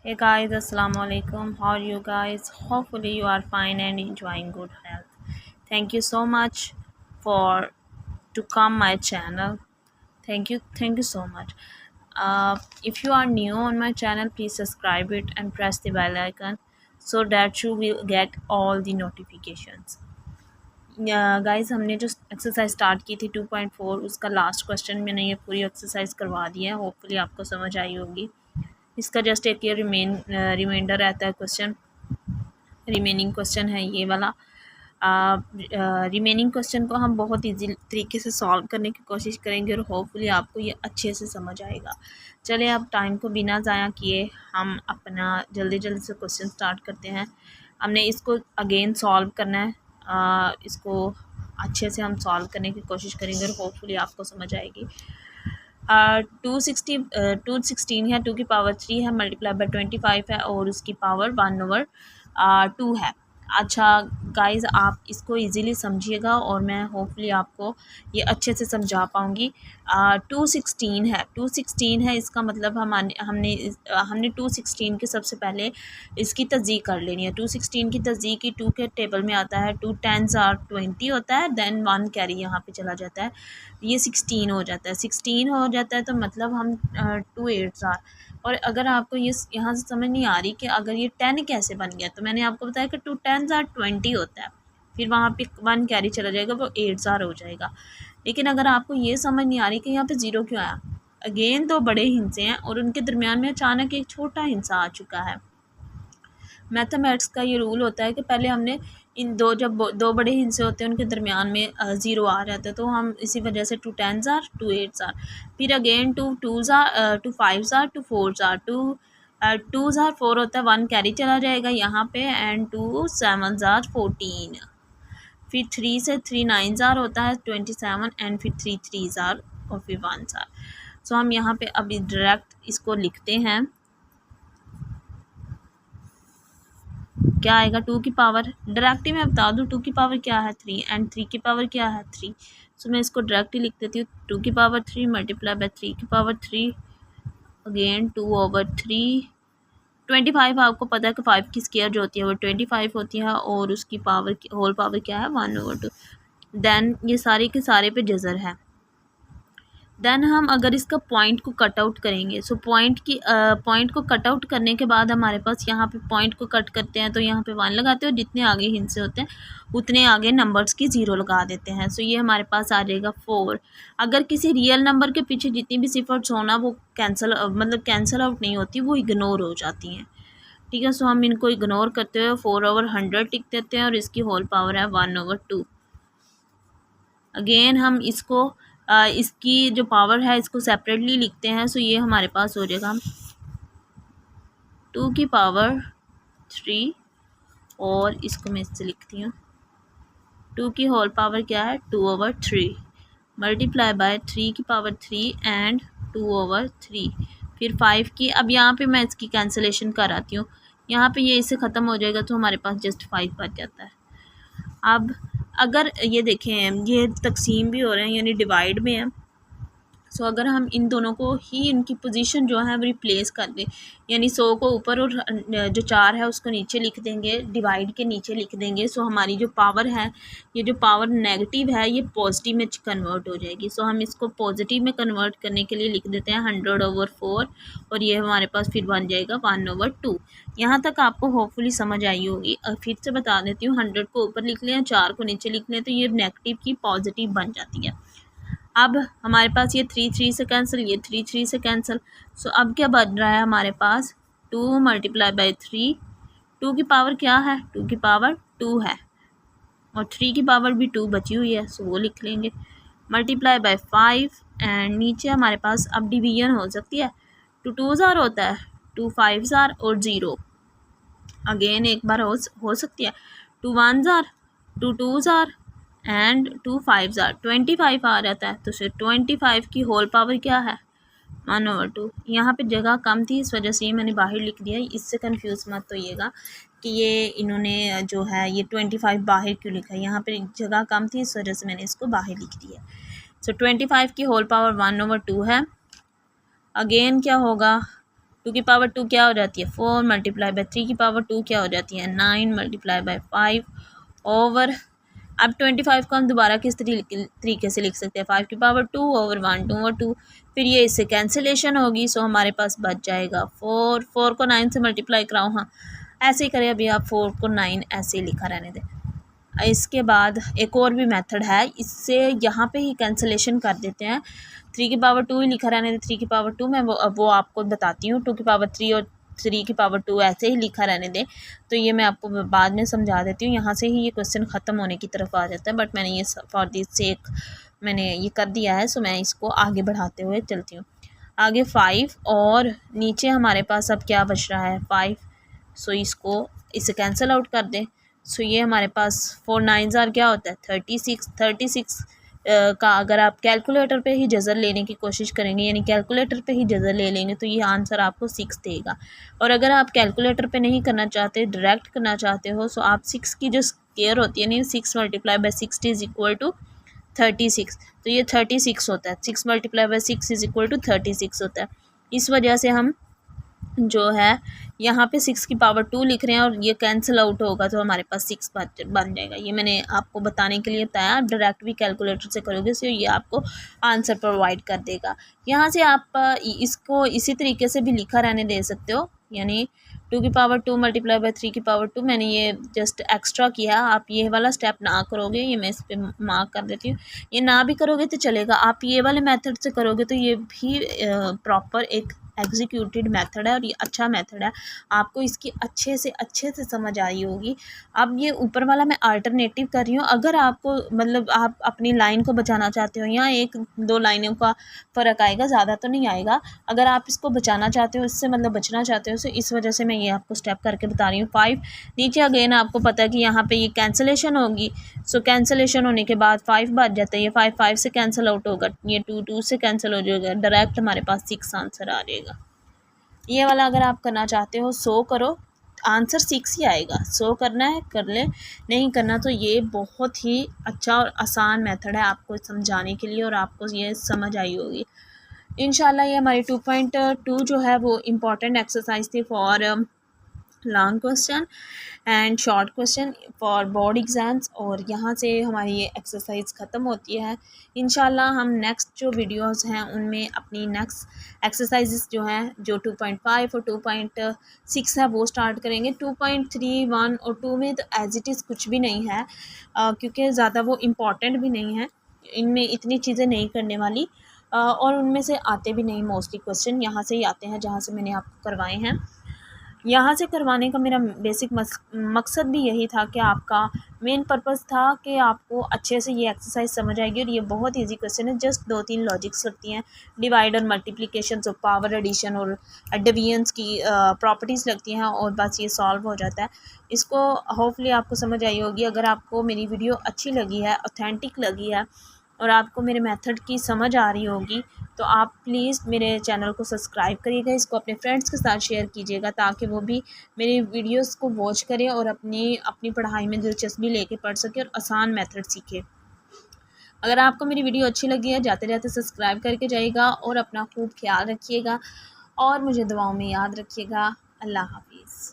Hey guys, Assalamu alaikum. How are you guys? Hopefully you are fine and enjoying good health. Thank you so much for to come my channel. Thank you so much. If you are new on my channel, please subscribe it and press the bell icon so that you will get all the notifications. Guys हमने जो exercise start की थी 2.4 उसका last question मैंने ये पूरी exercise करवा दी है। होपफुली आपको समझ आई होगी। इसका जस्ट एक ये रिमाइंडर रहता है क्वेश्चन। रिमेनिंग क्वेश्चन है ये वाला। रिमेनिंग क्वेश्चन को हम बहुत इजी तरीके से सॉल्व करने की कोशिश करेंगे और होपफुली आपको ये अच्छे से समझ आएगा। चलिए अब टाइम को बिना ज़ाया किए हम अपना जल्दी जल्दी से क्वेश्चन स्टार्ट करते हैं। हमने इसको अगेन सॉल्व करना है। इसको अच्छे से हम सॉल्व करने की कोशिश करेंगे और होपफुली आपको समझ आएगी। 216 है, 2 की पावर 3 है, मल्टीप्लाई बाय 25 है और उसकी पावर 1/2 है। अच्छा गाइज़, आप इसको इजीली समझिएगा और मैं होपफुली आपको ये अच्छे से समझा पाऊँगी। 216 है, इसका मतलब हमने 216 के सबसे पहले इसकी तज़ीक कर लेनी है। 216 की तज़ीक की 2 के टेबल में आता है। 2 10s are 20 होता है, देन 1 कैरी यहाँ पे चला जाता है, ये 16 हो जाता है। 16 हो जाता है तो मतलब हम 2 8s are। और अगर आपको ये यहाँ से समझ नहीं आ रही कि अगर ये 10 कैसे बन गया, तो मैंने आपको बताया कि 2 10s are 20 होता है, फिर वहाँ पे 1 कैरी चला जाएगा, वो 8s are हो जाएगा। लेकिन अगर आपको ये समझ नहीं आ रही कि यहाँ पे 0 क्यों आया, अगेन 2 बड़े हिस्से हैं और उनके दरमियान में अचानक एक छोटा हिस्सा आ चुका है। मैथमेटिक्स का ये रूल होता है कि पहले हमने जब दो बड़े हिस्से होते हैं उनके दरमियान में 0 आ जाता है, तो हम इसी वजह से 2 10s are 2 8s are, फिर again 2 2s are 2 5s are 2 4s are, 2s are 4 होता है, 1 कैरी चला जाएगा यहाँ पे, एंड 2 7s are 14, फिर 3 से 3 9s are होता है 27, एंड फिर 3 3s are और फिर 1s are। सो हम यहाँ पे अभी डायरेक्ट इसको लिखते हैं। क्या आएगा, 2 की पावर डायरेक्ट ही मैं बता दूँ, 2 की पावर क्या है 3 एंड 3 की पावर क्या है 3। सो मैं इसको डायरेक्ट ही लिख देती हूँ। 2 की पावर 3 मल्टीप्लाई बाय 3 की पावर 3 अगेन 2/3। 25 आपको पता है कि 5 की स्क्वायर जो होती है वो 25 होती है और उसकी पावर होल पावर क्या है 1/2। देन ये सारे के सारे पे जज़र है। देन हम अगर इसका पॉइंट को कट आउट करेंगे, सो पॉइंट को कट आउट करने के बाद हमारे पास यहाँ पे पॉइंट को कट करते हैं तो यहाँ पे 1 लगाते हैं और जितने आगे हिस्से होते हैं उतने आगे नंबर्स की 0 लगा देते हैं। सो ये हमारे पास आ जाएगा 4। अगर किसी रियल नंबर के पीछे जितनी भी सिफर्स होना वो कैंसिल आउट नहीं होती, वो इग्नोर हो जाती हैं। ठीक है, सो हम इनको इग्नोर करते हुए 4/100 टिक देते हैं और इसकी होल पावर है 1/2। अगेन हम इसकी जो पावर है इसको सेपरेटली लिखते हैं। सो ये हमारे पास हो जाएगा 2 की पावर 3 और इसको मैं इससे लिखती हूँ 2 की होल पावर क्या है 2/3 मल्टीप्लाई बाय 3 की पावर 3 एंड 2/3, फिर 5 की। अब यहाँ पे मैं इसकी कैंसिलेशन कराती हूँ, यहाँ पे ये इससे ख़त्म हो जाएगा तो हमारे पास जस्ट 5 बच जाता है। अब अगर ये देखें ये तकसीम भी हो रहे हैं यानी डिवाइड में है। सो अगर हम इन दोनों को ही इनकी पोजीशन जो है वो रिप्लेस कर दें, यानी 100 को ऊपर और जो 4 है उसको नीचे लिख देंगे, डिवाइड के नीचे लिख देंगे। सो हमारी जो पावर है, ये जो पावर नेगेटिव है ये पॉजिटिव में कन्वर्ट हो जाएगी। सो हम इसको पॉजिटिव में कन्वर्ट करने के लिए लिख देते हैं 100/4 और ये हमारे पास फिर बन जाएगा 1/2। यहाँ तक आपको होपफुली समझ आई होगी। फिर से बता देती हूँ, 100 को ऊपर लिख लें, 4 को नीचे लिख लें तो ये नेगेटिव की पॉजिटिव बन जाती है। अब हमारे पास ये 3 3 से कैंसिल, ये 3 3 से कैंसिल। सो अब क्या बन रहा है हमारे पास 2 मल्टीप्लाई बाय 3। 2 की पावर क्या है 2 की पावर 2 है और 3 की पावर भी 2 बची हुई है, सो वो लिख लेंगे मल्टीप्लाई बाय 5 एंड नीचे हमारे पास अब डिवीजन हो सकती है। 2 2s are होता है, 2 5s are और 0 अगेन एक बार हो सकती है। 2 1s are, 2 2s are and 2 5s are, 25 आ जाता है। तो फिर 25 की होल पावर क्या है 1/2। यहाँ पे जगह कम थी इस वजह से ये मैंने बाहर लिख दिया। इससे कंफ्यूज मत होइएगा कि ये इन्होंने जो है ये 25 बाहर क्यों लिखा है, यहाँ पे जगह कम थी इस वजह से मैंने इसको बाहर लिख दिया। सो 25 की होल पावर 1/2 है। अगेन क्या होगा 2 की पावर 2 क्या हो जाती है 4 मल्टीप्लाई बाय 3 की पावर 2 क्या हो जाती है 9 मल्टीप्लाई बाय 5 ओवर। अब 25 को हम दोबारा किस तरीके से लिख सकते हैं 5 की पावर 2 ओवर 1 2 और 2, फिर ये इससे कैंसिलेशन होगी। सो हमारे पास बच जाएगा 4 को 9 से मल्टीप्लाई कराओ। हाँ ऐसे ही करें, अभी आप 4 को 9 ऐसे ही लिखा रहने दें। इसके बाद एक और भी मेथड है, इससे यहाँ पे ही कैंसिलेशन कर देते हैं। 3 की पावर 2 ही लिखा रहने दें, 3 की पावर 2 मैं वो आपको बताती हूँ। 2 की पावर 3 और 3 की पावर 2 ऐसे ही लिखा रहने दें, तो ये मैं आपको बाद में समझा देती हूँ। यहाँ से ही ये क्वेश्चन ख़त्म होने की तरफ आ जाता है, बट मैंने ये फॉर दिस सेक मैंने ये कर दिया है। सो मैं इसको आगे बढ़ाते हुए चलती हूँ। आगे 5 और नीचे हमारे पास अब क्या बच रहा है 5। सो इसको इसे कैंसिल आउट कर दें। सो ये हमारे पास 4 9 क्या होता है 36। 36 का अगर आप कैलकुलेटर पे ही जज़र लेने की कोशिश करेंगे, यानी कैलकुलेटर पे ही जज़र ले लेंगे, तो ये आंसर आपको 6 देगा। और अगर आप कैलकुलेटर पे नहीं करना चाहते, डायरेक्ट करना चाहते हो, सो आप 6 की जो स्क्वायर होती है नहीं 6 multiply by 60 is equal to 36, तो ये 36 होता है। 6 multiply by 6 is equal to 36 होता है। इस वजह से हम जो है यहाँ पे 6 की पावर 2 लिख रहे हैं और ये कैंसिल आउट होगा तो हमारे पास 6 बन जाएगा। ये मैंने आपको बताने के लिए बताया, आप डायरेक्ट भी कैलकुलेटर से करोगे तो ये आपको आंसर प्रोवाइड कर देगा। यहाँ से आप इसको इसी तरीके से भी लिखा रहने दे सकते हो, यानी 2 की पावर 2 मल्टीप्लाई बाय 3 की पावर 2। मैंने ये जस्ट एक्स्ट्रा किया, आप ये वाला स्टेप ना करोगे, ये मैं इस पर मार्क कर देती हूँ। ये ना भी करोगे तो चलेगा, आप ये वाले मेथड से करोगे तो ये भी प्रॉपर एक एग्जीक्यूटेड मेथड है और ये अच्छा मेथड है। आपको इसकी अच्छे से समझ आई होगी। अब ये ऊपर वाला मैं अल्टरनेटिव कर रही हूँ। अगर आपको मतलब आप अपनी लाइन को बचाना चाहते हो, यहाँ 1-2 लाइनों का फ़र्क आएगा, ज़्यादा तो नहीं आएगा। अगर आप इसको बचाना चाहते हो, इससे मतलब बचना चाहते हो, तो इस वजह से मैं ये आपको स्टेप करके बता रही हूँ। 5 नीचे अगेन आपको पता है कि यहाँ पे ये कैंसिलेशन होगी। सो कैंसिलेशन होने के बाद 5 बच जाता है, ये 5 से कैंसिल आउट होगा, ये 2 से कैंसिल हो जाएगा, डायरेक्ट हमारे पास 6 आंसर आ जाएगा। ये वाला अगर आप करना चाहते हो 100 करो, आंसर 6 ही आएगा। 100 करना है कर ले, नहीं करना तो ये बहुत ही अच्छा और आसान मेथड है आपको समझाने के लिए और आपको ये समझ आई होगी इंशाल्लाह। ये हमारी 2.2 जो है वो इम्पॉर्टेंट एक्सरसाइज थी for long question and short question for board exams, और यहाँ से हमारी ये एक्सरसाइज ख़त्म होती है। इंशाल्लाह हम नेक्स्ट जो वीडियोस हैं उनमें अपनी नेक्स्ट एक्सरसाइजेस जो हैं जो 2.5 और 2.6 है वो स्टार्ट करेंगे। 2.3 1 और 2 में तो एज इट इज़ कुछ भी नहीं है, क्योंकि ज़्यादा वो इम्पॉर्टेंट भी नहीं है, इनमें इतनी चीज़ें नहीं करने वाली, और उनमें से आते भी नहीं मोस्टली क्वेश्चन यहाँ से ही आते हैं जहाँ से मैंने आपको करवाए हैं। यहाँ से करवाने का मेरा बेसिक मकसद भी यही था कि आपका मेन पर्पस था कि आपको अच्छे से ये एक्सरसाइज समझ आएगी। और ये बहुत इजी क्वेश्चन है, जस्ट 2-3 लॉजिक्स लगती हैं, डिवाइड और मल्टीप्लिकेशन ऑफ पावर, एडिशन और डिवीजन्स की प्रॉपर्टीज़ लगती हैं और बस ये सॉल्व हो जाता है। इसको होपफुली आपको समझ आई होगी। अगर आपको मेरी वीडियो अच्छी लगी है, ऑथेंटिक लगी है और आपको मेरे मेथड की समझ आ रही होगी, तो आप प्लीज़ मेरे चैनल को सब्सक्राइब करिएगा, इसको अपने फ्रेंड्स के साथ शेयर कीजिएगा ताकि वो भी मेरी वीडियोस को वॉच करें और अपनी पढ़ाई में दिलचस्पी लेके पढ़ सके और आसान मेथड सीखे। अगर आपको मेरी वीडियो अच्छी लगी है, जाते जाते सब्सक्राइब करके जाइएगा और अपना खूब ख्याल रखिएगा और मुझे दुआओं में याद रखिएगा। अल्लाह हाफिज़।